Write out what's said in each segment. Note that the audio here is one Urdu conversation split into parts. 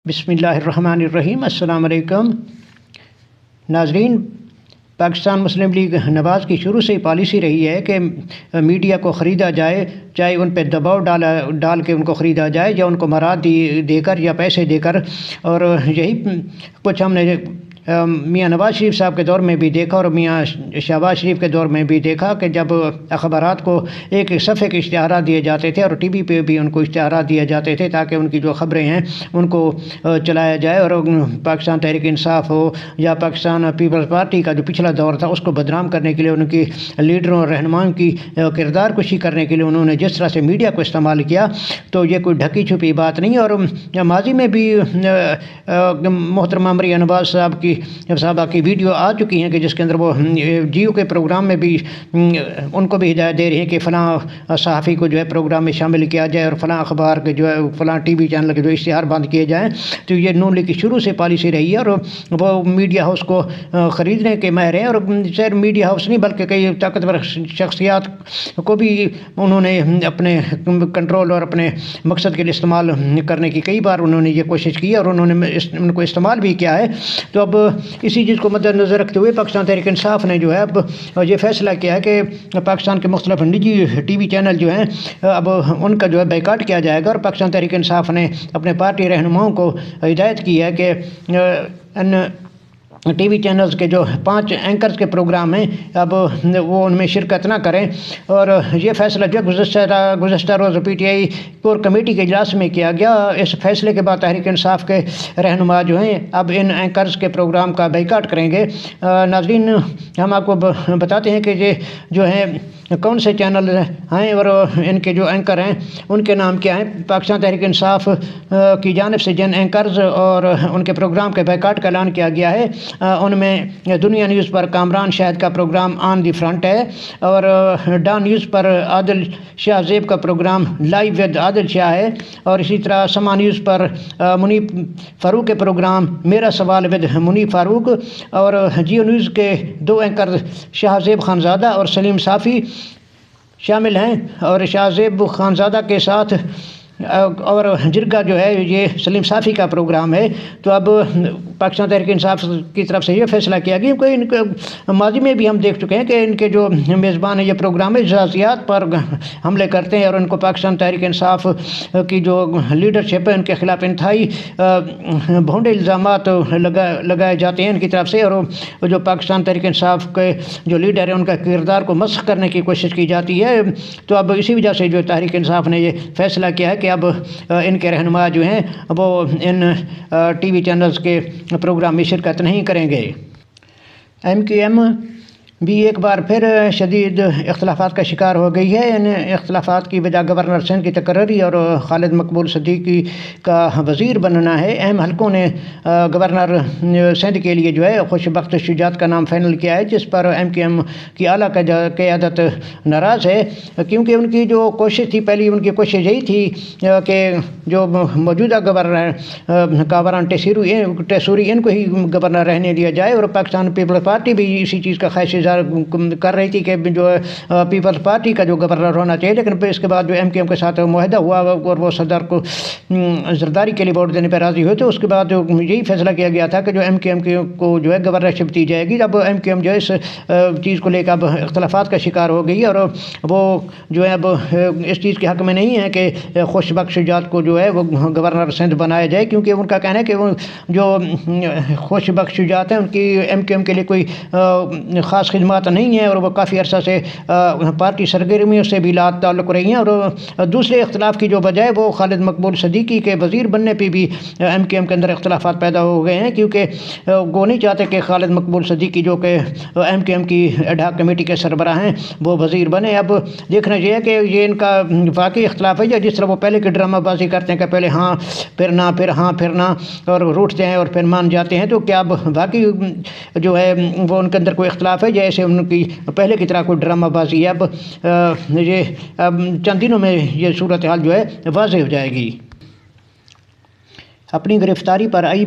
بسم اللہ الرحمن الرحیم۔ السلام علیکم ناظرین، پاکستان مسلم لیگ نواز کی شروع سے ہی پالیسی رہی ہے کہ میڈیا کو خریدا جائے، چاہے ان پہ دباؤ ڈال کے ان کو خریدا جائے یا ان کو مراد دے کر یا پیسے دے کر، اور یہی کچھ ہم نے میاں نواز شریف صاحب کے دور میں بھی دیکھا اور میاں شہباز شریف کے دور میں بھی دیکھا کہ جب اخبارات کو ایک صفحے کے اشتہارات دیے جاتے تھے اور ٹی وی پہ بھی ان کو اشتہارات دیے جاتے تھے تاکہ ان کی جو خبریں ہیں ان کو چلایا جائے، اور پاکستان تحریک انصاف ہو یا پاکستان پیپلز پارٹی کا جو پچھلا دور تھا اس کو بدنام کرنے کے لیے ان کی لیڈروں اور رہنماؤں کی کردار کشی کرنے کے لیے انہوں نے جس طرح سے میڈیا کو استعمال کیا، تو یہ کوئی ڈھکی چھپی بات نہیں ہے۔ اور ماضی میں بھی محترمہ مریم نواز صاحبہ کی ویڈیو آ چکی ہیں کہ جس کے اندر وہ جیو کے پروگرام میں بھی ان کو بھی ہدایت دے رہی ہیں کہ فلاں صحافی کو جو ہے پروگرام میں شامل کیا جائے اور فلاں اخبار کے جو ہے فلاں ٹی وی چینل کے جو اشتہار بند کیے جائیں۔ تو یہ نون لیگ کی شروع سے پالیسی رہی ہے اور وہ میڈیا ہاؤس کو خریدنے کے ماہر ہیں، اور صرف میڈیا ہاؤس نہیں بلکہ کئی طاقتور شخصیات کو بھی انہوں نے اپنے کنٹرول اور اپنے مقصد کے لیے استعمال کرنے کی کئی بار انہوں نے یہ کوشش کی اور انہوں نے ان کو استعمال بھی کیا ہے۔ تو اب اسی چیز کو مد نظر رکھتے ہوئے پاکستان تحریک انصاف نے جو ہے اب یہ فیصلہ کیا ہے کہ پاکستان کے مختلف نجی ٹی وی چینل جو ہیں اب ان کا جو ہے بائیکاٹ کیا جائے گا، اور پاکستان تحریک انصاف نے اپنے پارٹی رہنماؤں کو ہدایت کی ہے کہ ان ٹی وی چینلز کے جو 5 اینکرز کے پروگرام ہیں اب وہ ان میں شرکت نہ کریں۔ اور یہ فیصلہ جو گزشتہ روز P T I core committee کے اجلاس میں کیا گیا۔ اس فیصلے کے بعد تحریک انصاف کے رہنما جو ہیں اب ان اینکرز کے پروگرام کا بائیکاٹ کریں گے۔ ناظرین، ہم آپ کو بتاتے ہیں کہ یہ جو ہیں کون سے چینل ہیں اور ان کے جو اینکر ہیں ان کے نام کیا ہیں۔ پاکستان تحریک انصاف کی جانب سے جن اینکرز اور ان کے پروگرام کے بائیکاٹ کا اعلان کیا گیا ہے ان میں دنیا نیوز پر کامران شاہد کا پروگرام آن دی فرنٹ ہے، اور ڈان نیوز پر عادل شاہ زیب کا پروگرام لائیو ود عادل شاہ ہے، اور اسی طرح سما نیوز پر منیب فاروق کے پروگرام میرا سوال ود منیب فاروق، اور جیو نیوز کے 2 اینکر شاہ زیب خانزادہ اور سلیم صافی شامل ہیں، اور شاہ زیب خانزادہ کے ساتھ اور جرگہ جو ہے یہ سلیم صافی کا پروگرام ہے۔ تو اب پاکستان تحریک انصاف کی طرف سے یہ فیصلہ کیا گیا کہ ان کے ماضی میں بھی ہم دیکھ چکے ہیں کہ ان کے جو میزبان ہیں یہ پروگرام اعزازیات پر حملے کرتے ہیں اور ان کو پاکستان تحریک انصاف کی جو لیڈرشپ ہے ان کے خلاف انتہائی بھونڈے الزامات لگائے جاتے ہیں ان کی طرف سے، اور جو پاکستان تحریک انصاف کے جو لیڈر ہیں ان کا کردار کو مسخ کرنے کی کوشش کی جاتی ہے۔ تو اب اسی وجہ سے جو تحریک انصاف نے یہ فیصلہ کیا ہے کہ اب ان کے رہنما جو ہیں وہ ان ٹی وی چینلز کے پروگرام میں شرکت نہیں کریں گے۔ ایم کیو ایم بھی ایک بار پھر شدید اختلافات کا شکار ہو گئی ہے۔ ان اختلافات کی وجہ گورنر سندھ کی تقرری اور خالد مقبول صدیقی کا وزیر بننا ہے۔ اہم حلقوں نے گورنر سندھ کے لیے جو ہے خوشبخت شجاعت کا نام فائنل کیا ہے، جس پر ایم کیو ایم کی اعلیٰ قیادت ناراض ہے، کیونکہ ان کی جو کوشش تھی پہلی ان کی کوشش یہی تھی کہ جو موجودہ گورنر کاوران ٹیسوری ان کو ہی گورنر رہنے دیا جائے، اور پاکستان پیپلز پارٹی بھی اسی چیز کا خواہش کر رہی تھی کہ جو پیپلز پارٹی کا جو گورنر ہونا چاہیے، لیکن پھر اس کے بعد جو ایم کیو ایم کے ساتھ معاہدہ ہوا اور وہ صدر کو زرداری کے لیے ووٹ دینے پہ راضی ہوئے، تو اس کے بعد یہی فیصلہ کیا گیا تھا کہ جو ایم کیو ایم کو جو ہے گورنرشپ دی جائے گی۔ اب ایم کیو ایم جو ہے اس چیز کو لے کر اب اختلافات کا شکار ہو گئی، اور وہ جو ہے اب اس چیز کے حق میں نہیں ہے کہ خوش بخش شجاعت کو جو ہے وہ گورنر سندھ بنایا جائے، کیونکہ ان کا کہنا ہے کہ وہ جو خوش بخش شجاعت ہیں ان کی ایم کیو ایم کے لیے کوئی خاص خدمات نہیں ہیں، اور وہ کافی عرصہ سے پارٹی سرگرمیوں سے بھی لا تعلق رہی ہیں۔ اور دوسرے اختلاف کی جو وجہ ہے وہ خالد مقبول صدیقی کے وزیر بننے پہ بھی ایم کیو ایم کے اندر اختلافات پیدا ہو گئے ہیں، کیونکہ وہ نہیں چاہتے کہ خالد مقبول صدیقی جو کہ ایم کیو ایم کی ایڈ ہاک کمیٹی کے سربراہ ہیں وہ وزیر بنے۔ اب دیکھنا چاہیے کہ یہ ان کا واقعی اختلاف ہے یا جس طرح وہ پہلے کی ڈرامہ بازی کرتے ہیں کہ پہلے ہاں پھر نہ، پھر ہاں پھر نہ، اور روٹتے ہیں اور پھر مان جاتے ہیں، تو کیا اب واقعی جو ہے وہ ان کے اندر کوئی اختلاف ہے جیسے ان کی پہلے کی طرح کوئی ڈرامہ بازی ہے؟ اب یہ چند دنوں میں یہ صورتحال جو ہے واضح ہو جائے گی۔ اپنی گرفتاری پر آئی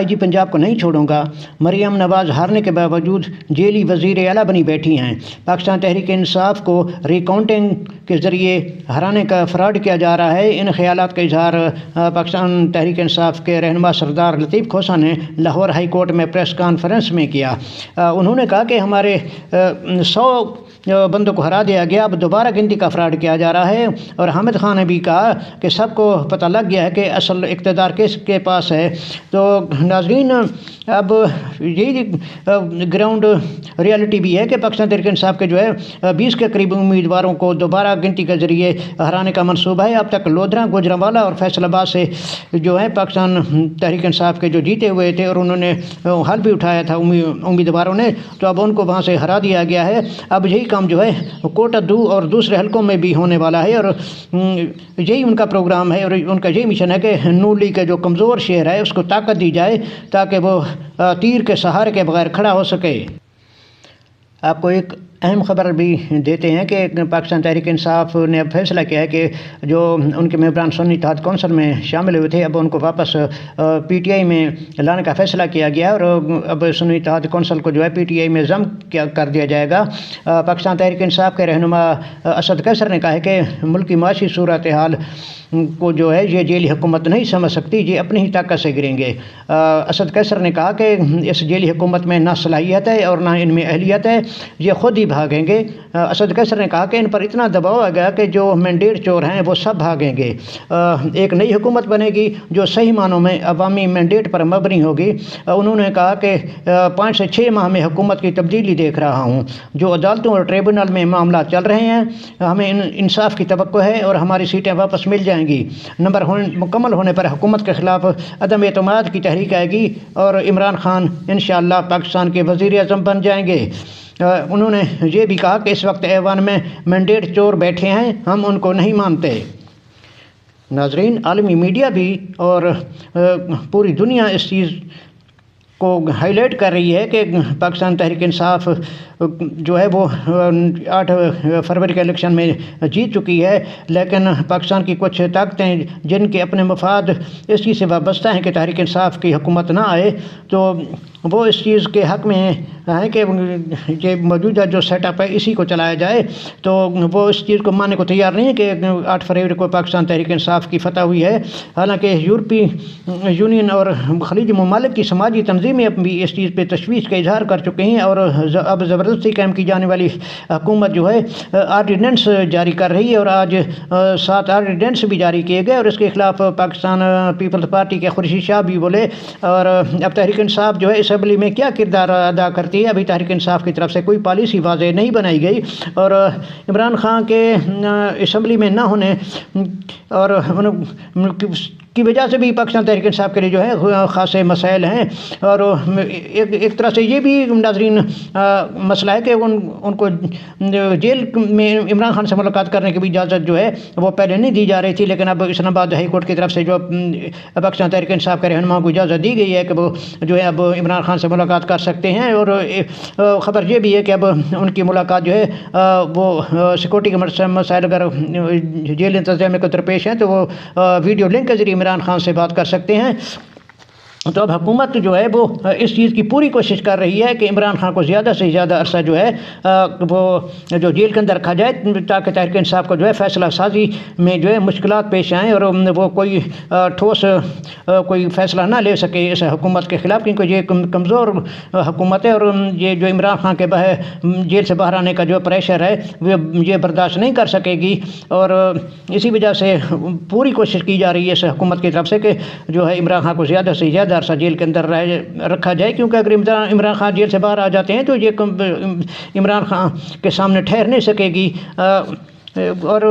جی پنجاب کو نہیں چھوڑوں گا، مریم نواز ہارنے کے باوجود جیلی وزیر اعلیٰ بنی بیٹھی ہیں۔ پاکستان تحریک انصاف کو ریکاؤنٹنگ کے ذریعے ہرانے کا فراڈ کیا جا رہا ہے۔ ان خیالات کا اظہار پاکستان تحریک انصاف کے رہنما سردار لطیف کھوسہ نے لاہور ہائی کورٹ میں پریس کانفرنس میں کیا۔ انہوں نے کہا کہ ہمارے 100 بندوں کو ہرا دیا گیا، اب دوبارہ گنتی کا فراڈ کیا جا رہا ہے۔ اور حامد خان نے بھی کہا کہ سب کو پتہ لگ گیا ہے کہ اصل اقتدار کس کے پاس ہے۔ تو ناظرین، اب یہی گراؤنڈ ریالٹی بھی ہے کہ پاکستان تحریک انصاف کے 20 کے قریب امیدواروں کو دوبارہ گنتی کے ذریعے ہرانے کا منصوبہ ہے۔ اب تک لودھرا، گوجرانوالا اور فیصل آباد سے پاکستان تحریک انصاف کے جو جیتے ہوئے تھے اور انہوں نے حل بھی اٹھایا تھا امیدواروں نے، تو اب ان کو وہاں سے ہرا دیا گیا ہے۔ اب یہی کام کوٹا 2 اور دوسرے حلقوں میں بھی ہونے والا ہے، اور یہی ان کا پروگرام ہے اور ان کا یہی مشن ہے کہ نون لیگ کا جو کمزور شہر ہے اس کو طاقت دی جائے تاکہ وہ تیر کے سہارے کے بغیر کھڑا ہو سکے۔ آپ کو ایک اہم خبر بھی دیتے ہیں کہ پاکستان تحریک انصاف نے اب فیصلہ کیا ہے کہ جو ان کے ممبران سنی اتحاد کونسل میں شامل ہوئے تھے، اب ان کو واپس پی ٹی آئی میں لانے کا فیصلہ کیا گیا، اور اب سنی اتحاد کونسل کو پی ٹی آئی میں ضم کر دیا جائے گا۔ پاکستان تحریک انصاف کے رہنما اسد قیصر نے کہا ہے کہ ملکی معاشی صورتحال کو یہ جیلی حکومت نہیں سمجھ سکتی، یہ اپنی ہی طاقت سے گریں گے۔ اسد قیصر نے کہا کہ اس جیلی حکومت میں نہ صلاحیت ہے اور نہ ان میں اہلیت ہے، یہ خود ہی بھاگیں گے۔ اسد قیصر نے کہا کہ ان پر اتنا دباؤ آ گیا کہ جو مینڈیٹ چور ہیں وہ سب بھاگیں گے۔ ایک نئی حکومت بنے گی جو صحیح معنوں میں عوامی مینڈیٹ پر مبنی ہوگی۔ انہوں نے کہا کہ 5 سے 6 ماہ میں حکومت کی تبدیلی دیکھ رہا ہوں۔ جو عدالتوں اور ٹریبونل میں معاملات چل رہے ہیں، ہمیں انصاف کی توقع ہے اور ہماری سیٹیں واپس مل جائیں گی۔ نمبر مکمل ہونے پر حکومت کے خلاف عدم اعتماد کی تحریک آئے گی اور عمران خان انشاءاللہ پاکستان کے وزیر اعظم بن جائیں گے۔ انہوں نے یہ بھی کہا کہ اس وقت ایوان میں مینڈیٹ چور بیٹھے ہیں، ہم ان کو نہیں مانتے۔ ناظرین، عالمی میڈیا بھی اور پوری دنیا اس چیز کو ہائی لائٹ کر رہی ہے کہ پاکستان تحریک انصاف وہ 8 فروری کے الیکشن میں جیت چکی ہے، لیکن پاکستان کی کچھ طاقتیں جن کے اپنے مفاد اس چیز سے وابستہ ہیں کہ تحریک انصاف کی حکومت نہ آئے، تو وہ اس چیز کے حق میں ہیں کہ یہ موجودہ جو سیٹ اپ ہے اسی کو چلایا جائے، تو وہ اس چیز کو ماننے کو تیار نہیں ہے کہ 8 فروری کو پاکستان تحریک انصاف کی فتح ہوئی ہے۔ حالانکہ یورپی یونین اور خلیجی ممالک کی سماجی تنظیمیں بھی اس چیز پہ تشویش کا اظہار کر چکے ہیں، اور اب زبردستی قائم کی جانے والی حکومت آرڈیننس جاری کر رہی ہے، اور آج 7 آرڈیننس بھی جاری کیے گئے، اور اس کے خلاف پاکستان پیپلز پارٹی کے قریشی شاہ بھی بولے۔ اور اب تحریک انصاف اسمبلی میں کیا کردار ادا کرتی ہے، ابھی تحریک انصاف کی طرف سے کوئی پالیسی واضح نہیں بنائی گئی، اور عمران خان کے اسمبلی میں نہ ہونے اور کی وجہ سے بھی پاکستان تحریک انصاف کے لیے خاصے مسائل ہیں، اور ایک طرح سے یہ بھی ناظرین مسئلہ ہے کہ ان کو جیل میں عمران خان سے ملاقات کرنے کی بھی اجازت وہ پہلے نہیں دی جا رہی تھی، لیکن اب اسلام آباد ہائی کورٹ کی طرف سے پاکستان تحریک انصاف کے رہنماؤں کو اجازت دی گئی ہے کہ وہ اب عمران خان سے ملاقات کر سکتے ہیں۔ اور خبر یہ بھی ہے کہ اب ان کی ملاقات وہ سیکورٹی کے مسائل اگر جیل انتظامیہ کو درپیش ہیں تو وہ ویڈیو لنک کے ذریعے عمران خان سے بات کر سکتے ہیں۔ تو اب حکومت وہ اس چیز کی پوری کوشش کر رہی ہے کہ عمران خان کو زیادہ سے زیادہ عرصہ وہ جیل کے اندر رکھا جائے، تاکہ تحریک انصاف کو فیصلہ سازی میں مشکلات پیش آئیں اور وہ کوئی ٹھوس کوئی فیصلہ نہ لے سکے اس حکومت کے خلاف، کیونکہ یہ کمزور حکومت ہے، اور یہ عمران خان کے جیل سے باہر آنے کا پریشر ہے وہ یہ برداشت نہیں کر سکے گی، اور اسی وجہ سے پوری کوشش کی جا رہی ہے اس حکومت کی طرف سے کہ عمران خان کو زیادہ سے زیادہ عرصہ جیل کے اندر رکھا جائے، کیونکہ اگر عمران خان جیل سے باہر آ جاتے ہیں تو یہ عمران خان کے سامنے ٹھہر نہیں سکے گی۔ اور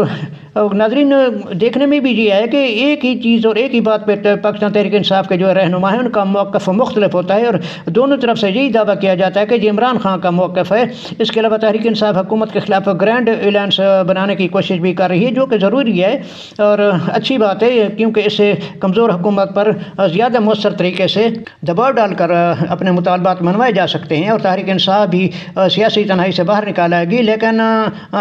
ناظرین، دیکھنے میں بھی یہ ہے کہ ایک ہی چیز اور ایک ہی بات پہ پاکستان تحریک انصاف کے رہنما ہیں ان کا موقف مختلف ہوتا ہے، اور دونوں طرف سے یہی دعویٰ کیا جاتا ہے کہ یہ عمران خان کا موقف ہے۔ اس کے علاوہ تحریک انصاف حکومت کے خلاف گرینڈ الائنس بنانے کی کوشش بھی کر رہی ہے، جو کہ ضروری ہے اور اچھی بات ہے، کیونکہ اس سے کمزور حکومت پر زیادہ مؤثر طریقے سے دباؤ ڈال کر اپنے مطالبات منوائے جا سکتے ہیں، اور تحریک انصاف بھی سیاسی تنہائی سے باہر نکالا گی، لیکن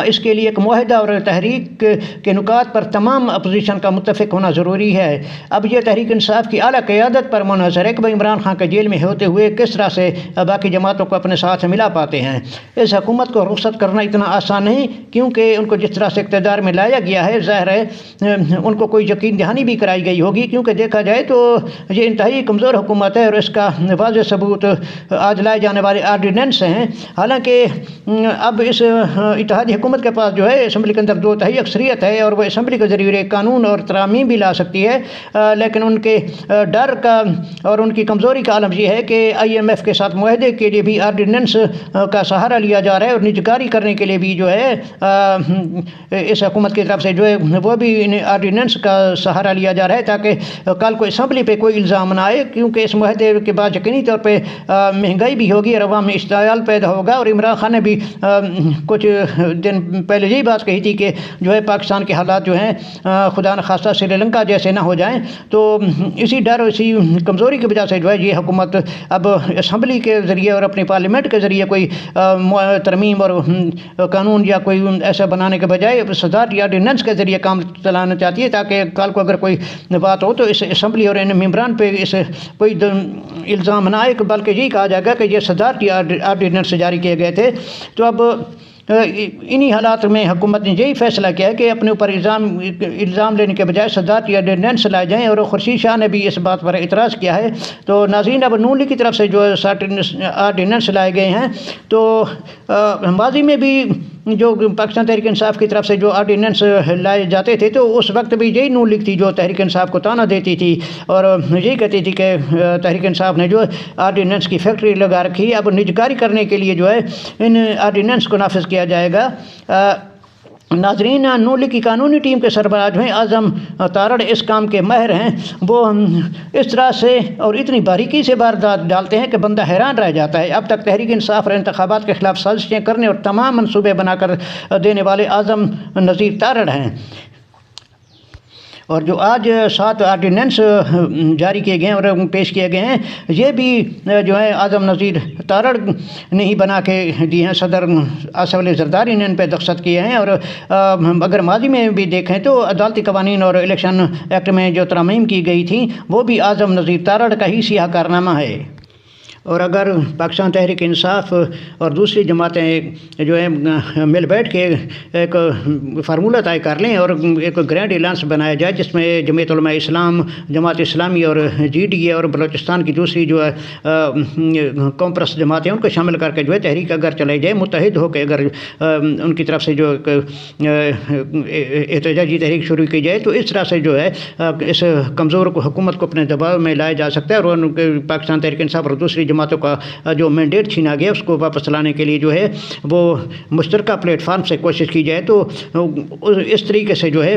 اس کے لیے ایک معاہدہ اور تحریک کے نکات پر تمام اپوزیشن کا متفق ہونا ضروری ہے۔ اب یہ تحریک انصاف کی اعلیٰ قیادت پر منحصر ہے کہ عمران خان کے جیل میں ہوتے ہوئے کس طرح سے باقی جماعتوں کو اپنے ساتھ ملا پاتے ہیں۔ اس حکومت کو رخصت کرنا اتنا آسان نہیں، کیونکہ ان کو جس طرح سے اقتدار میں لایا گیا ہے ظاہر ہے ان کو کوئی یقین دہانی بھی کرائی گئی ہوگی، کیونکہ دیکھا جائے تو یہ انتہائی کمزور حکومت ہے اور اس کا واضح ثبوت آج لائے جانے والے آرڈیننس ہیں۔ حالانکہ اب اس اتحادی حکومت کے پاس جو ہے اسمبلی کے اندر 2/3 اکثریت ہے اور وہ اسمبلی کے ذریعے قانون اور ترامیم بھی لا سکتی ہے، لیکن ان کے ڈر کا اور ان کی کمزوری کا عالم یہ ہے کہ IMF کے ساتھ معاہدے کے لیے بھی آرڈیننس کا سہارا لیا جا رہا ہے اور نجکاری کرنے کے لیے بھی جو ہے اس حکومت کی طرف سے جو ہے وہ بھی آرڈیننس کا سہارا لیا جا رہا ہے تاکہ کل کو اسمبلی پہ کوئی الزام نہ آئے، کیونکہ اس معاہدے کے بعد یقینی طور پہ مہنگائی بھی ہوگی اور عوام میں اشتعال پیدا ہوگا۔ اور عمران خان نے بھی کچھ دن پہلے یہی بات کہی تھی کہ جو ہے پاکستان کے حالات جو ہیں خدا نخواستہ سری لنکا جیسے نہ ہو جائیں، تو اسی ڈر اسی کمزوری کی وجہ سے جو ہے یہ حکومت اب اسمبلی کے ذریعے اور اپنی پارلیمنٹ کے ذریعے کوئی ترمیم اور قانون یا کوئی ایسا بنانے کے بجائے صدارتی آرڈیننس کے ذریعے کام چلانا چاہتی ہے، تاکہ کل کو اگر کوئی بات ہو تو اس اسمبلی اور ان ممبران پہ اس کوئی الزام نہ آئے، بلکہ یہی کہا جائے گا کہ یہ صدارتی آرڈیننس جاری کیے گئے تھے۔ تو اب انہی حالات میں حکومت نے یہی فیصلہ کیا ہے کہ اپنے اوپر الزام لینے کے بجائے صدارتی آرڈیننس لائے جائیں، اور خورشید شاہ نے بھی اس بات پر اعتراض کیا ہے۔ تو ناظرین، اب نون لیگ کی طرف سے جو آرڈیننس لائے گئے ہیں، تو ماضی میں بھی جو پاکستان تحریک انصاف کی طرف سے جو آرڈیننس لائے جاتے تھے تو اس وقت بھی یہی نون لیگ تھی جو تحریک انصاف کو تانا دیتی تھی اور یہی کہتی تھی کہ تحریک انصاف نے جو آرڈیننس کی فیکٹری لگا رکھی ہے۔ اب نجکاری کرنے کے لیے جو ہے ان آرڈیننس کو نافذ کیا جائے گا۔ ناظرین، نون لیگ کی قانونی ٹیم کے سربراہ جو ہیں اعظم تارڑ اس کام کے ماہر ہیں، وہ اس طرح سے اور اتنی باریکی سے واردات ڈالتے ہیں کہ بندہ حیران رہ جاتا ہے۔ اب تک تحریک انصاف اور انتخابات کے خلاف سازشیں کرنے اور تمام منصوبے بنا کر دینے والے اعظم نذیر تارڑ ہیں، اور جو آج 7 آرڈیننس جاری کیے گئے ہیں اور پیش کیے گئے ہیں، یہ بھی جو ہے اعظم نذیر تارڑ نے ہی بنا کے دی ہیں۔ صدر آصف علی زرداری نے ان پہ دستخط کیے ہیں، اور اگر ماضی میں بھی دیکھیں تو عدالتی قوانین اور الیکشن ایکٹ میں جو ترامیم کی گئی تھیں وہ بھی اعظم نذیر تارڑ کا ہی سیاہ کارنامہ ہے۔ اور اگر پاکستان تحریک انصاف اور دوسری جماعتیں جو ہے مل بیٹھ کے ایک فارمولہ طے کر لیں اور ایک گرینڈ الائنس بنایا جائے جس میں جمعیت علماء اسلام، جماعت اسلامی اور GDA اور بلوچستان کی دوسری جو ہے قوم پرست جماعتیں ان کو شامل کر کے جو ہے تحریک اگر چلائی جائے، متحد ہو کے اگر ان کی طرف سے جو احتجاجی تحریک شروع کی جائے، تو اس طرح سے جو ہے اس کمزور حکومت کو اپنے دباؤ میں لایا جا سکتا ہے، اور ان کے پاکستان تحریک انصاف اور دوسری جماعتوں کا جو مینڈیٹ چھینا گیا اس کو واپس لانے کے لیے جو ہے وہ مشترکہ پلیٹ فارم سے کوشش کی جائے، تو اس طریقے سے جو ہے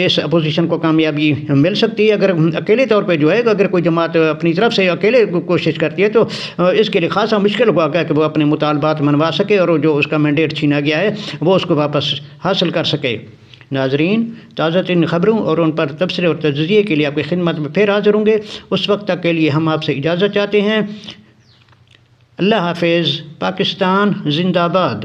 اس اپوزیشن کو کامیابی مل سکتی ہے۔ اگر اکیلے طور پہ جو ہے اگر کوئی جماعت اپنی طرف سے اکیلے کوشش کرتی ہے تو اس کے لیے خاصا مشکل ہوا گیا کہ وہ اپنے مطالبات منوا سکے اور جو اس کا مینڈیٹ چھینا گیا ہے وہ اس کو واپس حاصل کر سکے۔ ناظرین، تازہ ترین خبروں اور ان پر تبصرے اور تجزیے کے لیے آپ کی خدمت میں پھر حاضر ہوں گے۔ اس وقت تک کے لیے ہم آپ سے اجازت چاہتے ہیں۔ اللہ حافظ۔ پاکستان زندہ باد۔